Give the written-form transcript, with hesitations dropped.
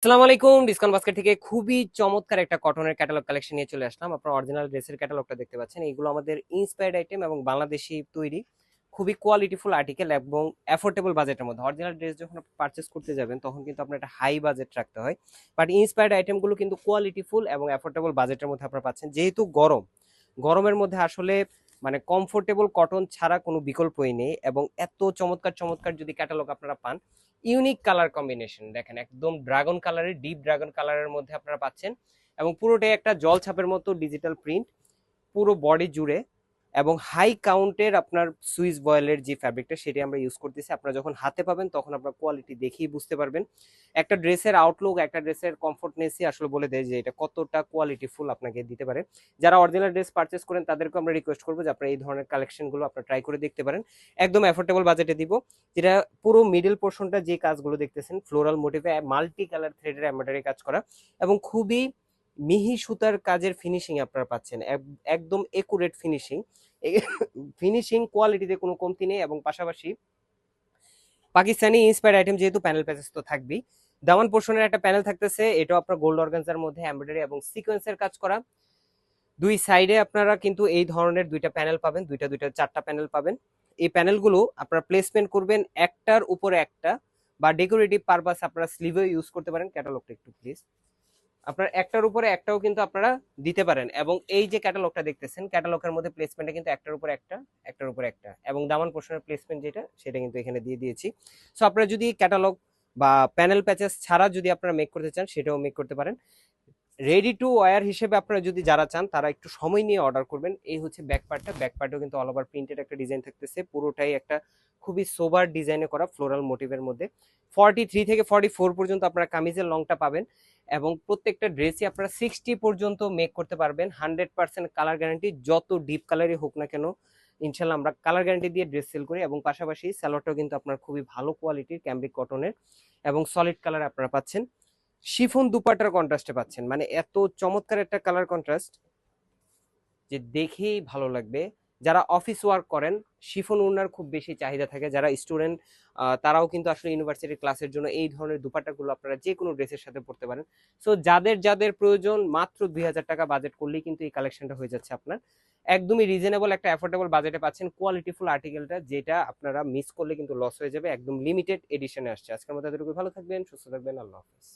আসসালামু আলাইকুম। Discount basket থেকে খুবই চমৎকার একটা কটনের ক্যাটালগ কালেকশন নিয়ে চলে আসলাম। আপনার অরিজিনাল ড্রেসের ক্যাটালগটা দেখতে পাচ্ছেন। এগুলো আমাদের ইন্সপায়ার্ড আইটেম এবং বাংলাদেশি তৈরি খুবই কোয়ালিটিফুল আর্টিকেল এবং অ্যাফোর্ডেবল বাজেটের মধ্যে। অরিজিনাল ড্রেস যখন আপনি পারচেস করতে যাবেন তখন কিন্তু আপনার একটা হাই বাজেট রাখতে হয়, বাট ইন্সপায়ার্ড আইটেমগুলো কিন্তু কোয়ালিটিফুল এবং অ্যাফোর্ডেবল বাজেটের মধ্যে আপনারা পাচ্ছেন। যেহেতু গরমের মধ্যে আসলে মানে কমফোর্টেবল কটন ছাড়া কোনো বিকল্পই নেই, এবং এত চমৎকার চমৎকার যদি ক্যাটালগ আপনারা পান, ইউনিক কালার কম্বিনেশন দেখেন, একদম ড্রাগন কালারের, ডিপ ড্রাগন কালারের মধ্যে আপনারা পাচ্ছেন, এবং পুরোটাই একটা জল ছাপের মতো ডিজিটাল প্রিন্ট পুরো বডি জুড়ে, এবং হাই কাউন্টের আপনার সুইস বয়েলের যে ফ্যাব্রিকটা সেটি আমরা ইউজ করতেছি। আপনারা যখন হাতে পাবেন তখন আপনার কোয়ালিটি দেখেই বুঝতে পারবেন। একটা ড্রেসের আউটলুক, একটা ড্রেসের কমফোর্টনেসই আসলে বলে দেয় যে এটা কতটা কোয়ালিটিফুল আপনাকে দিতে পারে। যারা অরিজিনাল ড্রেস পারচেস করেন তাদেরকে আমরা রিকোয়েস্ট করবো যে আপনারা এই ধরনের কালেকশনগুলো আপনারা ট্রাই করে দেখতে পারেন। একদম অ্যাফোর্ডেবল বাজেটে দিব। যেটা পুরো মিডল পোর্শনটা যে কাজগুলো দেখতেছেন ফ্লোরাল মোটিভে মাল্টি কালার থ্রেডের এমব্রয়ডারি কাজ করা, এবং খুবই মিহি সুতার কাজের ফিনিশিং আপনারা পাচ্ছেন, একদম একুরেট ফিনিশিং। ফিনিশিং কোয়ালিটিতে কোনো কমতি নেই, এবং পাশাপাশি পাকিস্তানি ইন্সপায়ার্ড আইটেম যেহেতু প্যানেল প্যাচেস তো থাকবেই। দামান পোর্শনের একটা প্যানেল থাকতেছে, এটাও আপনার গোল্ড অর্গানজার মধ্যে এমব্রয়ডারি এবং সিকোয়েন্সের কাজ করা। দুই সাইডে আপনারা কিন্তু এই ধরনের দুইটা প্যানেল পাবেন, দুইটা দুইটা চারটা প্যানেল পাবেন। এই প্যানেলগুলো আপনারা প্লেসমেন্ট করবেন একটার উপরে একটা, বা ডেকোরেটিভ পারপাস আপনারা স্লিভে ইউজ করতে পারেন। ক্যাটালগটা একটু প্লিজ। আপনার একটার উপরে একটাও কিন্তু আপনারা দিতে পারেন, এবং এই যে ক্যাটালগটা দেখতেছেন ক্যাটালগের মধ্যে প্লেসমেন্টে কিন্তু একটার উপর একটা, একটার উপর একটা, এবং দামান পোর্শনের প্লেসমেন্ট যেটা সেটা কিন্তু এখানে দিয়ে দিয়েছি। সো আপনারা যদি ক্যাটালগ বা প্যানেল প্যাচেস ছাড়া যদি আপনারা মেক করতে চান সেটাও মেক করতে পারেন। রেডি টু ওয়্যার হিসেবে আপনারা যদি যারা চান তারা একটু সময় নিয়ে অর্ডার করবেন। এই হচ্ছে ব্যাক পার্টটা, ব্যাক পার্টেও কিন্তু অল ওভার প্রিন্টেড একটা ডিজাইন থাকতেছে, পুরোটাই একটা খুবই সোবার ডিজাইনে করা ফ্লোরাল মোটিভের মধ্যে। 43 থেকে 44 পর্যন্ত আপনারা কামিজের লংটা পাবেন, এবং প্রত্যেকটা ড্রেসই আপনারা 60 পর্যন্ত মেক করতে পারবেন। 100% কালার গ্যারান্টি, যত ডিপ কালারই হোক না কেন ইনশাল্লাহ আমরা কালার গ্যারান্টি দিয়ে ড্রেস সেল করি। এবং পাশাপাশি স্যালোয়ারটাও কিন্তু আপনার খুবই ভালো কোয়ালিটির ক্যামব্রিক কটনের, এবং সলিড কালার আপনারা পাচ্ছেন। শিফন দুপাট্টার কন্ট্রাস্টে পাচ্ছেন, মানে এত চমৎকার একটা কালার কন্ট্রাস্ট যে দেখেই ভালো লাগবে। যারা অফিস ওয়ার্ক করেন শিফন ওড়নার খুব বেশি চাহিদা থাকে, যারা স্টুডেন্ট তারাও কিন্তু আসলে ইউনিভার্সিটি ক্লাসের জন্য এই ধরনের দুপাট্টাগুলো আপনারা যে কোনো ড্রেসের সাথে পড়তে পারেন। সো যাদের যাদের প্রয়োজন মাত্র 2000 টাকা বাজেট করলেই কিন্তু এই কালেকশনটা হয়ে যাচ্ছে আপনার। একদমই রিজনেবল একটা অ্যাফোর্ডেবল বাজেটে পাচ্ছেন কোয়ালিটিফুল আর্টিকেলটা, যেটা আপনারা মিস করলে কিন্তু লস হয়ে যাবে। একদম লিমিটেড এডিশনে আসছে। আজকের মতো এতটুকু, ভালো থাকবেন, সুস্থ থাকবেন, আল্লাহ হাফেজ।